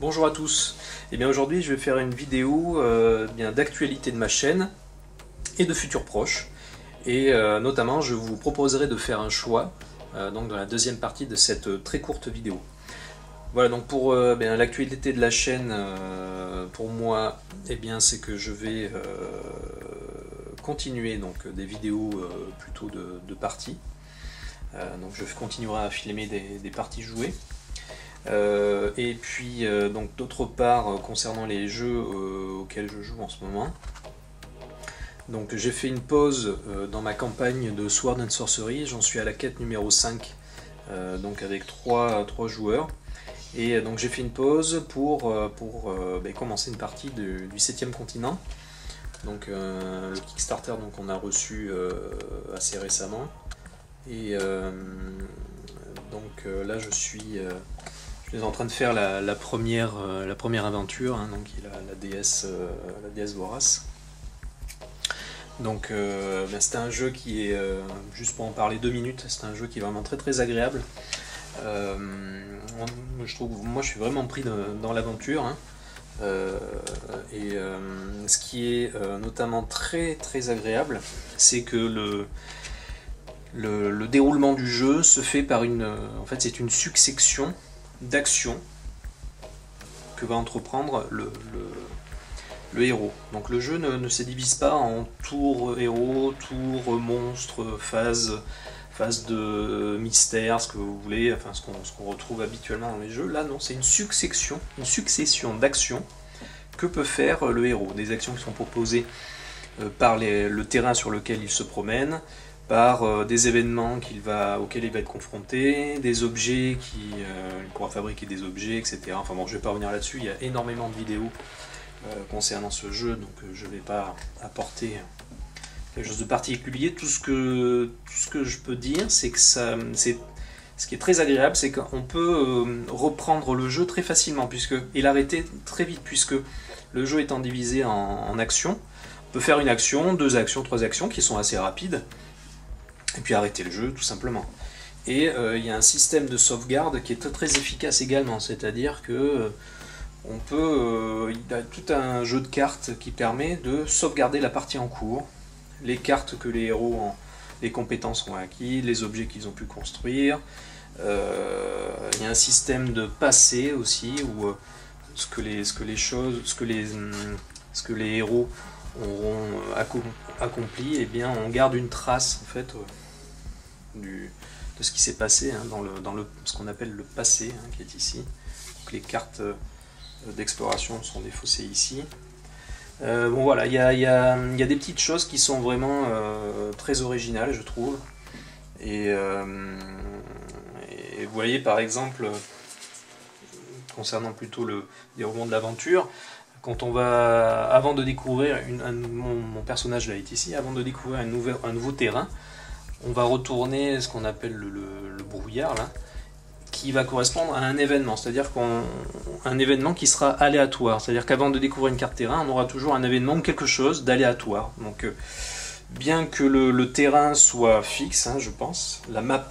Bonjour à tous. Et bien aujourd'hui je vais faire une vidéo d'actualité de ma chaîne et de futurs proches. Et notamment je vous proposerai de faire un choix donc dans la deuxième partie de cette très courte vidéo. Voilà, donc pour l'actualité de la chaîne, pour moi, c'est que je vais continuer donc des vidéos plutôt de parties. Donc je continuerai à filmer des parties jouées. Et puis donc d'autre part concernant les jeux auxquels je joue en ce moment, donc j'ai fait une pause dans ma campagne de Sword and Sorcery, j'en suis à la quête numéro 5 donc avec 3 joueurs, et donc j'ai fait une pause pour commencer une partie du 7e continent, donc le Kickstarter donc on a reçu assez récemment, et donc là je suis en train de faire la première aventure, hein, donc il a la déesse Vorace. Donc c'est un jeu qui est, juste pour en parler 2 minutes, c'est un jeu qui est vraiment très agréable. Moi je suis vraiment pris dans l'aventure, hein. Ce qui est notamment très agréable, c'est que le déroulement du jeu se fait par en fait c'est une succession d'actions que va entreprendre le héros. Donc le jeu ne se divise pas en tour héros, tour monstre, phase de mystère, ce que vous voulez, enfin ce qu'on retrouve habituellement dans les jeux. Là non, c'est une succession d'actions que peut faire le héros. Des actions qui sont proposées par le terrain sur lequel il se promène, par des événements auxquels il va être confronté, des objets il pourra fabriquer des objets, etc. Enfin bon, je ne vais pas revenir là-dessus, il y a énormément de vidéos concernant ce jeu, donc je ne vais pas apporter quelque chose de particulier. Tout ce que je peux dire, c'est que ce qui est très agréable, c'est qu'on peut reprendre le jeu très facilement, et l'arrêter très vite, puisque le jeu étant divisé en actions, on peut faire une action, 2 actions, 3 actions qui sont assez rapides, et puis arrêter le jeu tout simplement. Et il y a un système de sauvegarde qui est très efficace également, c'est-à-dire que il y a tout un jeu de cartes qui permet de sauvegarder la partie en cours, les cartes que les héros les compétences ont acquis, les objets qu'ils ont pu construire. Il y a un système de passé aussi, où ce que les héros auront accompli, et bien on garde une trace en fait de ce qui s'est passé, hein, dans ce qu'on appelle le passé, hein, qui est ici. Donc les cartes d'exploration sont défaussées ici. Bon voilà, il y a des petites choses qui sont vraiment très originales, je trouve. Et vous voyez par exemple, concernant plutôt le déroulement de l'aventure, quand on va, avant de découvrir, mon personnage là est ici, avant de découvrir un nouveau terrain, on va retourner ce qu'on appelle le brouillard là, qui va correspondre à un événement, c'est-à-dire un événement qui sera aléatoire, c'est-à-dire qu'avant de découvrir une carte terrain, on aura toujours un événement ou quelque chose d'aléatoire. Donc bien que le terrain soit fixe, hein, je pense, la map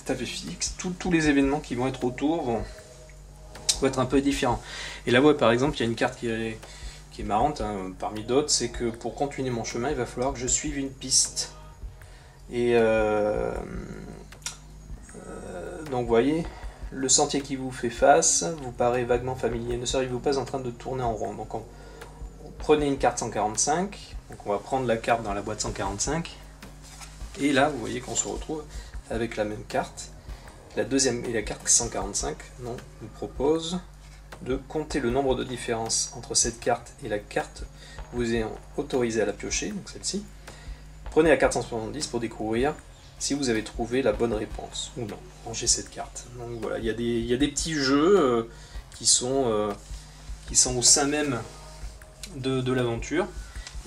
est à fait fixe, tous les événements qui vont être autour vont être un peu différents. Et là, ouais, par exemple, il y a une carte qui est marrante, hein, parmi d'autres, c'est que pour continuer mon chemin, il va falloir que je suive une piste. Et donc vous voyez, le sentier qui vous fait face vous paraît vaguement familier. Ne seriez-vous pas en train de tourner en rond? Donc prenez une carte 145, donc on va prendre la carte dans la boîte 145, et là vous voyez qu'on se retrouve avec la même carte. La deuxième et la carte 145 nous propose de compter le nombre de différences entre cette carte et la carte vous ayant autorisé à la piocher, donc celle-ci. Prenez la carte 170 pour découvrir si vous avez trouvé la bonne réponse ou non. Rangez cette carte. Donc voilà, il y a des petits jeux qui sont au sein même de l'aventure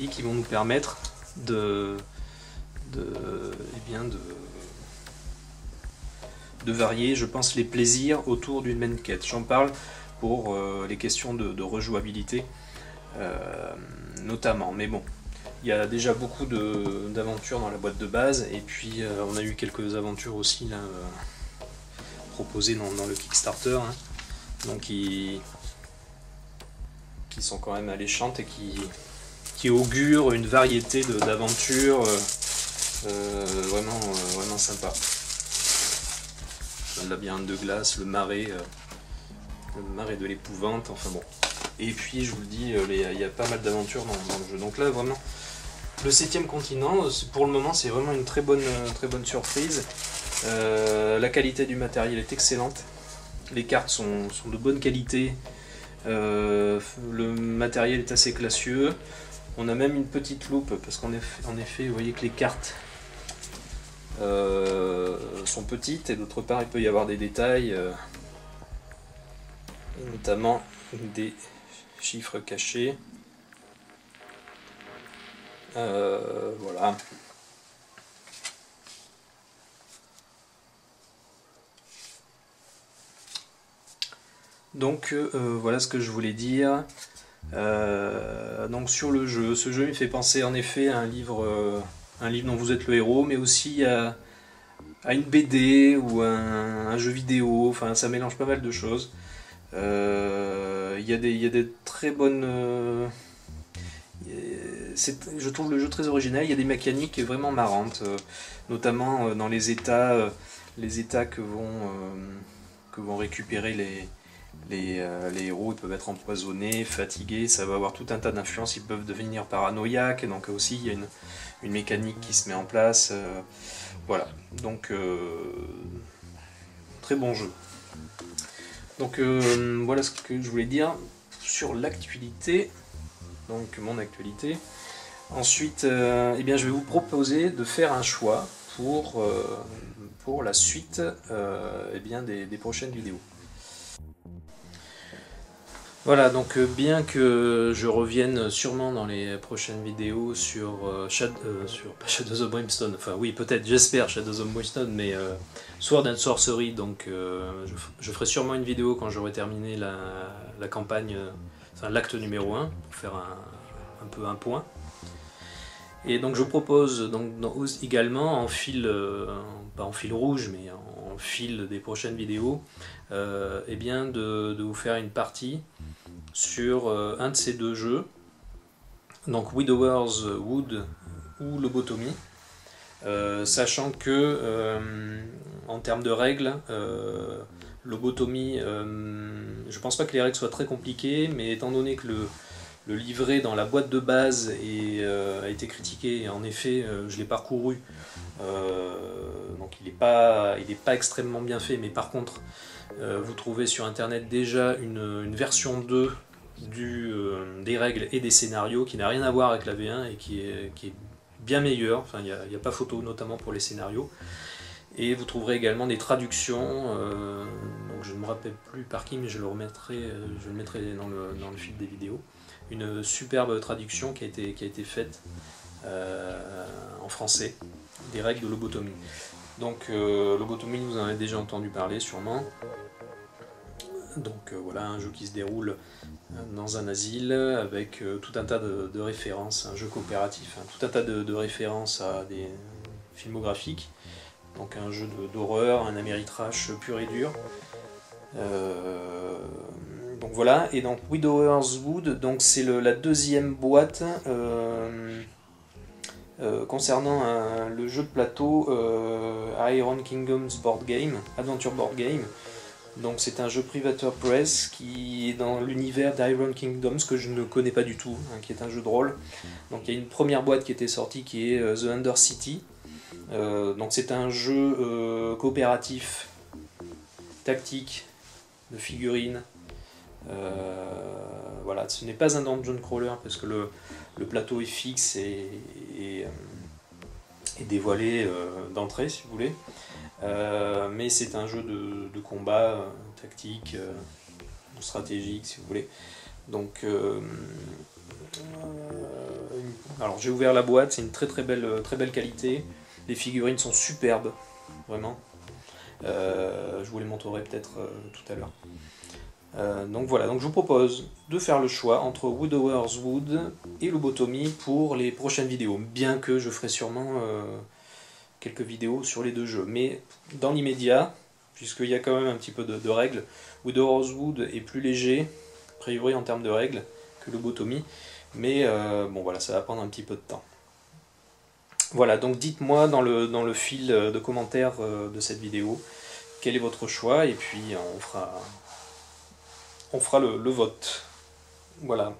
et qui vont nous permettre de varier, je pense, les plaisirs autour d'une même quête. J'en parle pour les questions de rejouabilité notamment. Mais bon, il y a déjà beaucoup d'aventures dans la boîte de base, et puis on a eu quelques aventures aussi là, proposées dans le Kickstarter, hein. Donc sont quand même alléchantes et qui augurent une variété d'aventures vraiment sympa. Le labyrinthe de glace, le marais de l'épouvante, enfin bon. Et puis je vous le dis, il y a pas mal d'aventures dans le jeu. Donc là vraiment, le 7e continent, pour le moment c'est vraiment une très bonne surprise. La qualité du matériel est excellente. Les cartes sont de bonne qualité. Le matériel est assez classieux. On a même une petite loupe parce qu'en effet, vous voyez que les cartes sont petites et d'autre part il peut y avoir des détails, et notamment des chiffres cachés. Voilà. Donc voilà ce que je voulais dire. Donc sur le jeu, ce jeu il fait penser en effet à un livre dont vous êtes le héros, mais aussi à une BD ou un jeu vidéo. Enfin, ça mélange pas mal de choses. Il y a des très bonnes. Je trouve le jeu très original. Il y a des mécaniques vraiment marrantes, notamment dans les états que vont récupérer les héros. Ils peuvent être empoisonnés, fatigués, ça va avoir tout un tas d'influences, ils peuvent devenir paranoïaques, donc aussi il y a une mécanique qui se met en place. Voilà, donc très bon jeu. Donc voilà ce que je voulais dire sur l'actualité, donc mon actualité. Ensuite, eh bien, je vais vous proposer de faire un choix pour la suite eh bien, des prochaines vidéos. Voilà, donc bien que je revienne sûrement dans les prochaines vidéos sur pas Shadows of Brimstone, enfin oui peut-être, j'espère Shadows of Brimstone, mais Sword and Sorcery, donc je ferai sûrement une vidéo quand j'aurai terminé la campagne, enfin l'acte numéro 1, pour faire un peu un point. Et donc je vous propose donc également en fil, pas en fil rouge, mais en fil des prochaines vidéos, eh bien de vous faire une partie sur un de ces deux jeux, donc Widower's Wood ou Lobotomy, sachant que en termes de règles, Lobotomy, je pense pas que les règles soient très compliquées, mais étant donné que le livret dans la boîte de base a été critiqué, et en effet je l'ai parcouru, donc il n'est pas extrêmement bien fait, mais par contre vous trouvez sur internet déjà une version 2 des règles et des scénarios qui n'a rien à voir avec la V1 et qui est bien meilleure, enfin il n'y a pas photo notamment pour les scénarios. Et vous trouverez également des traductions, donc je ne me rappelle plus par qui, mais je le mettrai dans le fil des vidéos. Une superbe traduction qui a été faite en français des règles de Lobotomy. Donc Lobotomy, vous en avez déjà entendu parler sûrement. Donc voilà, un jeu qui se déroule dans un asile avec tout un tas de références, un jeu coopératif, hein, tout un tas de références à des filmographiques. Donc un jeu d'horreur, un Ameritrash pur et dur. Donc voilà, et donc Widower's Wood, donc c'est la deuxième boîte concernant le jeu de plateau Iron Kingdoms Board Game, Adventure Board Game. Donc c'est un jeu Privateer Press qui est dans l'univers d'Iron Kingdoms que je ne connais pas du tout, hein, qui est un jeu de rôle. Donc il y a une première boîte qui était sortie qui est The Undercity. Donc c'est un jeu coopératif, tactique, de figurines. Voilà, ce n'est pas un dungeon crawler parce que le plateau est fixe et dévoilé d'entrée si vous voulez. Mais c'est un jeu de combat tactique, stratégique si vous voulez. Donc alors j'ai ouvert la boîte, c'est une très belle qualité. Les figurines sont superbes, vraiment. Je vous les montrerai peut-être tout à l'heure. Donc voilà, donc je vous propose de faire le choix entre Widower's Wood et Lobotomy pour les prochaines vidéos, bien que je ferai sûrement quelques vidéos sur les deux jeux. Mais dans l'immédiat, puisqu'il y a quand même un petit peu de règles, Widower's Wood est plus léger, a priori en termes de règles, que lobotomie, mais bon voilà, ça va prendre un petit peu de temps. Voilà, donc dites-moi dans le fil de commentaires de cette vidéo quel est votre choix, et puis on fera le vote. Voilà.